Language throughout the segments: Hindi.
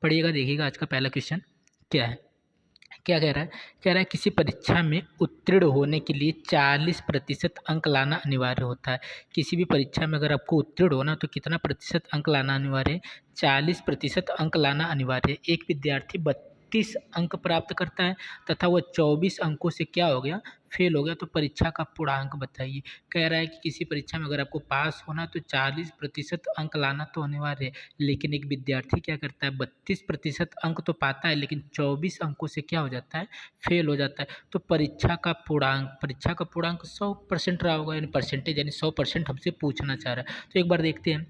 पढ़िएगा, देखिएगा आज का पहला क्वेश्चन क्या है। क्या कह रहा है? कह रहा है किसी परीक्षा में उत्तीर्ण होने के लिए 40% अंक लाना अनिवार्य होता है। किसी भी परीक्षा में अगर आपको उत्तीर्ण होना है तो कितना प्रतिशत अंक लाना अनिवार्य है? 40% अंक लाना अनिवार्य है। एक विद्यार्थी 32 अंक प्राप्त करता है तथा वह 24 अंकों से क्या हो गया? फेल हो गया। तो परीक्षा का पूर्णांक बताइए। कह रहा है कि किसी परीक्षा में अगर आपको पास होना है तो 40% अंक लाना तो अनिवार्य है, लेकिन एक विद्यार्थी क्या करता है? 32% अंक तो पाता है लेकिन 24 अंकों से क्या हो जाता है? फेल हो जाता है। तो परीक्षा का पूर्णांक 100% रहा होगा, यानी परसेंटेज, यानी 100% हमसे पूछना चाह रहा है। तो एक बार देखते हैं,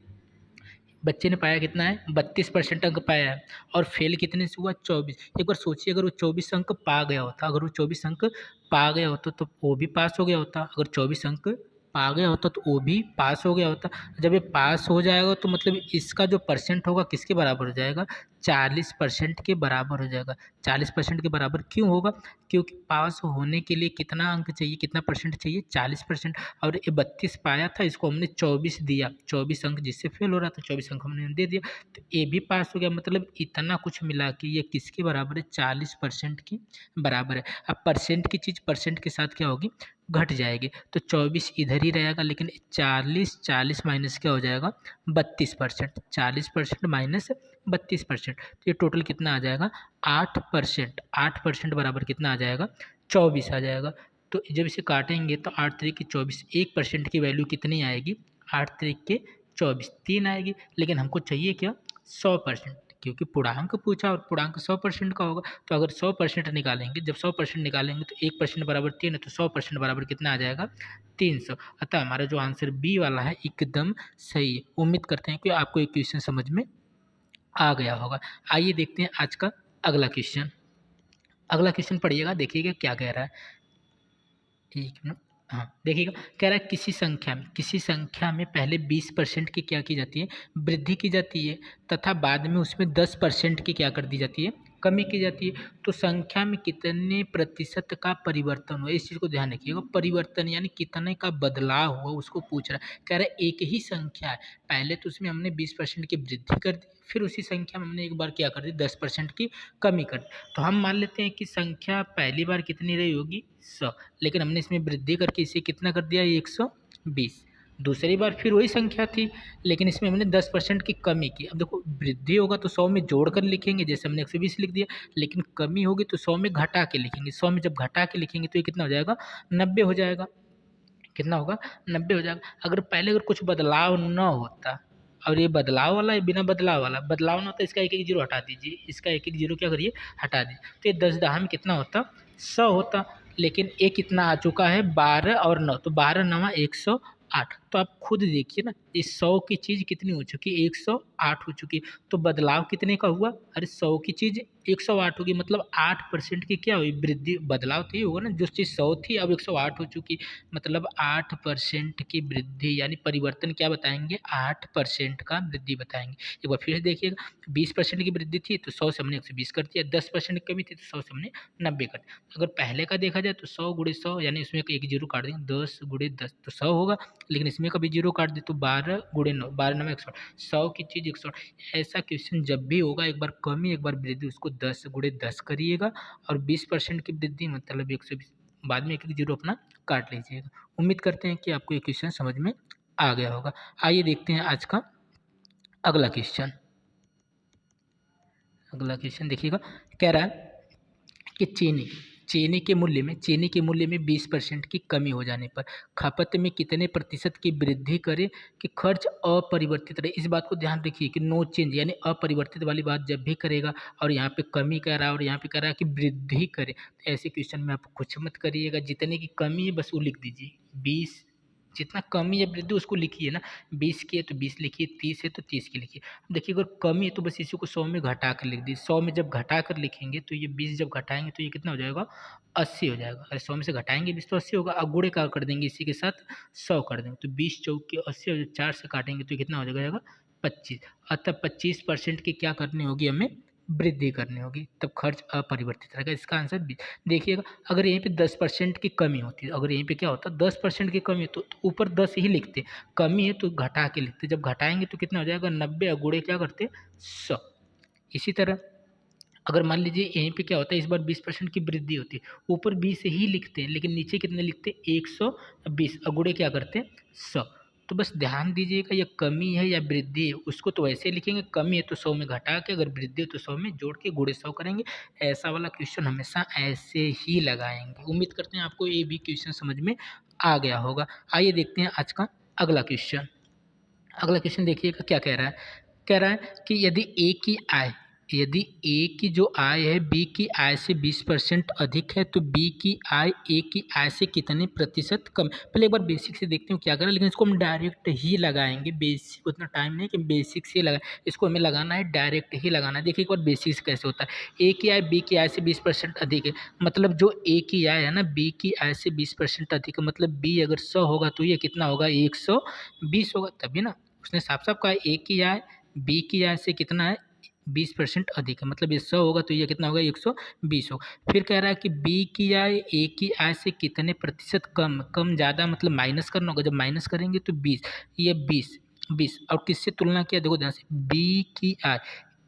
बच्चे ने पाया कितना है? 32% अंक पाया है और फेल कितने से हुआ? 24। एक बार सोचिए, अगर वो 24 अंक पा गया होता, अगर वो 24 अंक पा गया होता तो वो भी पास हो गया होता। अगर 24 अंक पा गया होता तो वो भी पास हो गया होता। जब ये पास हो जाएगा तो मतलब इसका जो परसेंट होगा किसके बराबर हो जाएगा? 40% के बराबर हो जाएगा। 40% के बराबर क्यों होगा? क्योंकि पास होने के लिए कितना अंक चाहिए, कितना परसेंट चाहिए? 40%। और ये 32 पाया था, इसको हमने 24 दिया, 24 अंक जिससे फेल हो रहा था 24 अंक हमने दे दिया, तो ये भी पास हो गया। मतलब इतना कुछ मिला के ये किसके बराबर है? 40% के बराबर है। अब परसेंट की चीज़ परसेंट के साथ क्या होगी? घट जाएगी। तो 24 इधर ही रहेगा, लेकिन 40 माइनस क्या हो जाएगा? 32%। 40% माइनस 32%, तो ये टोटल कितना आ जाएगा? 8%। 8% बराबर कितना आ जाएगा? 24 आ जाएगा। तो जब इसे काटेंगे तो 8 तरीके 24, 1% की वैल्यू कितनी आएगी? 8 तरीके 24, 3 आएगी। लेकिन हमको चाहिए क्या? 100%, क्योंकि पूर्णांक पूछा और पूर्णांक 100% का होगा। तो अगर 100% निकालेंगे, जब 100% निकालेंगे तो 1% बराबर 3 है, तो 100% बराबर कितना आ जाएगा? 300। अतः हमारा जो आंसर बी वाला है एकदम सही है। उम्मीद करते हैं कि आपको ये क्वेश्चन समझ में आ गया होगा। आइए देखते हैं आज का अगला क्वेश्चन। अगला क्वेश्चन पढ़िएगा, देखिएगा क्या कह रहा है। एक मिनट। हाँ, देखिएगा, कह रहा है किसी संख्या में पहले 20% की क्या की जाती है? वृद्धि की जाती है तथा बाद में उसमें 10% की क्या कर दी जाती है? कमी की जाती है। तो संख्या में कितने प्रतिशत का परिवर्तन हुआ, इस चीज़ को ध्यान रखिएगा। परिवर्तन यानी कितने का बदलाव हुआ उसको पूछ रहा है। कह रहा है एक ही संख्या है, पहले तो उसमें हमने 20% की वृद्धि कर दी, फिर उसी संख्या में हमने एक बार क्या कर दी? 10% की कमी कर दी। तो हम मान लेते हैं कि संख्या पहली बार कितनी रही होगी? 100, लेकिन हमने इसमें वृद्धि करके इसे कितना कर दिया? 120। दूसरी बार फिर वही संख्या थी, लेकिन इसमें हमने 10% की कमी की। अब देखो, वृद्धि होगा तो 100 में जोड़ कर लिखेंगे, जैसे हमने 120 लिख दिया, लेकिन कमी होगी तो 100 में घटा के लिखेंगे। 100 में जब घटा के लिखेंगे तो ये कितना हो जाएगा? 90 हो जाएगा। कितना होगा? 90 हो जाएगा। अगर कुछ बदलाव ना होता, और ये बदलाव वाला है, बिना बदलाव ना होता, इसका एक एक जीरो हटा दीजिए, इसका एक एक जीरो क्या करिए? हटा दीजिए। तो ये 10 दहा में कितना होता? 100 होता। लेकिन ये कितना आ चुका है? 12 और 9, तो 12 नवा 108। तो आप खुद देखिए ना, इस 100 की चीज़ कितनी हो चुकी है? 108 हो चुकी है। तो बदलाव कितने का हुआ? अरे 100 की चीज़ 108 होगी, मतलब 8% की क्या हुई? वृद्धि। बदलाव तो ये होगा ना, जो चीज़ 100 थी अब 108 हो चुकी, मतलब 8% की वृद्धि, यानी परिवर्तन क्या बताएंगे? 8% का वृद्धि बताएंगे। एक बार फिर से देखिएगा, 20% की वृद्धि थी तो 100 से हमने 120 कर दिया, 10% की कमी थी तो 100 से हमने 90 कर दिया। अगर पहले का देखा जाए तो 100 गुणे 100, यानी इसमें एक जीरो काट देंगे, 10 गुणे 10 तो 100 होगा, लेकिन इसमें कभी जीरो काट दे तो 12 गुणे 9, 12 9 100, 100 की चीज़ 100। ऐसा क्वेश्चन जब भी होगा, एक बार कमी एक बार वृद्धि, उसको 10 गुणे 10 करिएगा, और 20% की वृद्धि मतलब 120, बाद में एक एक जीरो अपना काट लीजिएगा। उम्मीद करते हैं कि आपको ये क्वेश्चन समझ में आ गया होगा। आइए देखते हैं आज का अगला क्वेश्चन। अगला क्वेश्चन देखिएगा, कह रहा है कि चीनी के मूल्य में 20% की कमी हो जाने पर खपत में कितने प्रतिशत की वृद्धि करे कि खर्च अपरिवर्तित रहे। इस बात को ध्यान रखिए कि नो चेंज, यानी अपरिवर्तित वाली बात जब भी करेगा और यहाँ पे कमी कर रहा है और यहाँ पे कह रहा है कि वृद्धि करे, तो ऐसे क्वेश्चन में आप कुछ मत करिएगा। जितने की कमी है बस वो लिख दीजिए। 20, जितना कमी या वृद्धि उसको लिखिए ना। 20 की है तो 20 लिखिए, 30 है तो 30 की लिखिए। देखिए, अगर कमी है तो बस इसी को 100 में घटा कर लिख दीजिए। 100 में जब घटा कर लिखेंगे तो ये 20 जब घटाएंगे तो ये कितना हो जाएगा? 80 हो जाएगा। अरे 100 में से घटाएंगे 20 तो 80 होगा। अब गुणे का कर देंगे, इसी के साथ 100 कर देंगे, तो 20 चौके 80 और 4 से काटेंगे तो कितना हो जाएगा? 25। अतः 25% की क्या करनी होगी? हमें वृद्धि करनी होगी, तब खर्च अपरिवर्तित रहेगा। इसका आंसर बी। देखिएगा, अगर यहीं पे 10% की कमी होती है, अगर यहीं पे क्या होता है 10% की कमी, तो ऊपर 10 ही लिखते, कमी है तो घटा के लिखते, जब घटाएंगे तो कितना हो जाएगा? 90, और गुणे क्या करते? 100। इसी तरह अगर मान लीजिए यहीं पे क्या होता है, इस बार 20% की वृद्धि होती है, ऊपर 20 ही लिखते हैं लेकिन नीचे कितने लिखते हैं 120, और गुणे क्या करते हैं 100। तो बस ध्यान दीजिएगा ये कमी है या वृद्धि है, उसको तो वैसे लिखेंगे, कमी है तो 100 में घटा के, अगर वृद्धि है तो 100 में जोड़ के गुणे 100 करेंगे। ऐसा वाला क्वेश्चन हमेशा ऐसे ही लगाएंगे। उम्मीद करते हैं आपको ये भी क्वेश्चन समझ में आ गया होगा। आइए देखते हैं आज का अगला क्वेश्चन। अगला क्वेश्चन देखिएगा क्या कह रहा है। कह रहा है कि यदि ए की जो आय है बी की आय से 20% अधिक है तो बी की आय ए की आय से कितने प्रतिशत कम। पहले एक बार बेसिक से देखते हैं क्या करें, लेकिन इसको हम डायरेक्ट ही लगाएंगे। बेसिक उतना टाइम नहीं कि बेसिक से लगाए, इसको हमें लगाना है डायरेक्ट ही लगाना है। देखिए एक बार बेसिक से कैसे होता है। ए की आय बी की आय से 20% अधिक है, मतलब जो ए की आय है ना बी की आय से 20% अधिक है, मतलब बी अगर 100 होगा तो ये कितना होगा 120 होगा। तभी ना उसने साफ साफ कहा ए की आय बी की आय से कितना है 20% अधिक है, मतलब ये 100 होगा तो ये कितना होगा 120 होगा। फिर कह रहा है कि बी की आय ए की आय से कितने प्रतिशत कम। कम ज़्यादा मतलब माइनस करना होगा, जब माइनस करेंगे तो 20, ये 20 और किससे तुलना किया देखो ध्यान से, बी की आय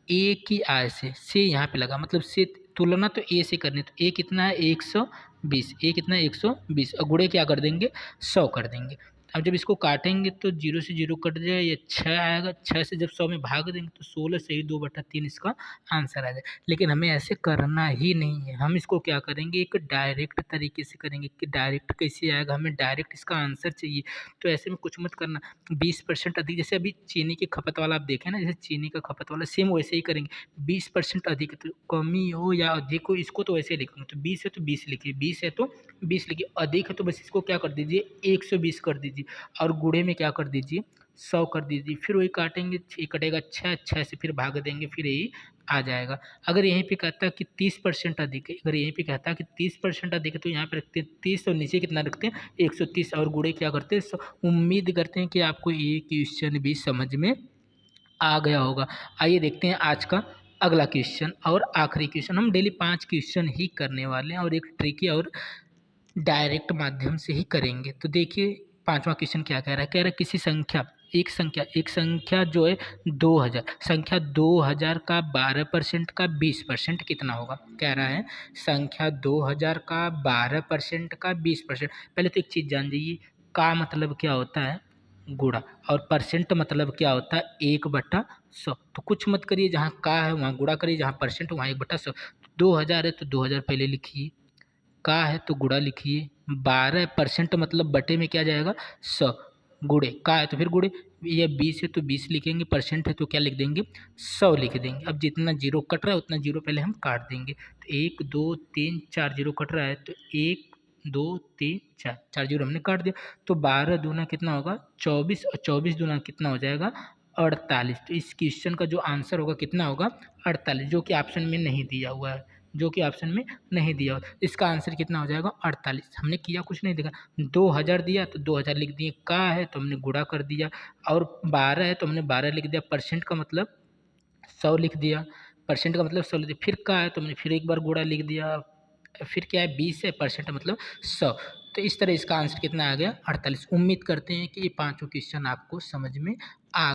ए की आय से यहाँ पे लगा, मतलब से तुलना तो ए से करनी, तो ए कितना है 120, ए कितना है 120 और गुणे क्या कर देंगे 100 कर देंगे। अब जब इसको काटेंगे तो 0 से 0 कट जाए, ये 6 आएगा, 6 से जब 100 में भाग देंगे तो 16 से ही 2/3 इसका आंसर आ जाए। लेकिन हमें ऐसे करना ही नहीं है, हम इसको क्या करेंगे एक डायरेक्ट तरीके से करेंगे। कि डायरेक्ट कैसे आएगा, हमें डायरेक्ट इसका आंसर चाहिए, तो ऐसे में कुछ मत करना। 20% अधिक, जैसे अभी चीनी की खपत वाला आप देखें ना, जैसे चीनी का खपत वाला सेम वैसे ही करेंगे। 20% अधिक है तो कमी हो या अधिक हो इसको तो वैसे लिखेंगे, तो 20 है तो 20 लिखिए, 20 है तो 20 लिखिए, अधिक है तो बस इसको क्या कर दीजिए 120 कर दीजिए और गुणे में क्या कर दीजिए 100 कर दीजिए। फिर वही काटेंगे, 6 कटेगा 6 से फिर भाग देंगे, फिर यही आ जाएगा। अगर यहीं पे कहता है कि 30% अधिक है, अगर यहीं पे कहता है कि 30% अधिक है तो यहाँ पे रखते हैं 30 और नीचे कितना रखते हैं 130 और गुणे क्या करते हैं 100। उम्मीद करते हैं कि आपको ये क्वेश्चन भी समझ में आ गया होगा। आइए देखते हैं आज का अगला क्वेश्चन और आखिरी क्वेश्चन। हम डेली 5 क्वेश्चन ही करने वाले हैं और एक ट्रिकी और डायरेक्ट माध्यम से ही करेंगे। तो देखिए 5वां क्वेश्चन क्या कह रहा है। कह रहा है किसी एक संख्या जो है 2000, संख्या 2000 का 12% का 20% कितना होगा। कह रहा है संख्या 2000 का 12% का 20%। पहले तो एक चीज़ जान जाइए, का मतलब क्या होता है गुणा, और परसेंट मतलब क्या होता है 1/100। तो कुछ मत करिए, जहाँ का है वहाँ गुणा करिए, जहाँ परसेंट वहाँ 1/100। 2000 है तो 2000 पहले लिखिए, का है तो गुणा लिखिए, 12% मतलब बटे में क्या जाएगा 100, गुणे का है तो फिर गुणे, ये 20 है तो 20 लिखेंगे, परसेंट है तो क्या लिख देंगे 100 लिख देंगे। अब जितना जीरो कट रहा है उतना जीरो पहले हम काट देंगे, तो 1 2 3 4 जीरो कट रहा है तो 1 2 3 4, 4 जीरो हमने काट दिया। तो 12 दूना कितना होगा 24 और 24 दूना कितना हो जाएगा 48। तो इस क्वेश्चन का जो आंसर होगा कितना होगा 48, जो कि ऑप्शन में नहीं दिया हुआ है, जो कि ऑप्शन में नहीं दिया हो। इसका आंसर कितना हो जाएगा 48। हमने किया कुछ नहीं, देखा 2000 दिया तो 2000 लिख दिए, का है तो हमने गुणा कर दिया, और 12 है तो हमने 12 लिख दिया, परसेंट का मतलब 100 लिख दिया, परसेंट का मतलब 100 लिख दिया, फिर का है तो हमने फिर एक बार गुणा लिख दिया, फिर क्या है 20 है, परसेंट मतलब 100। तो इस तरह इसका आंसर कितना आ गया 48। उम्मीद करते हैं कि ये 5 क्वेश्चन आपको समझ में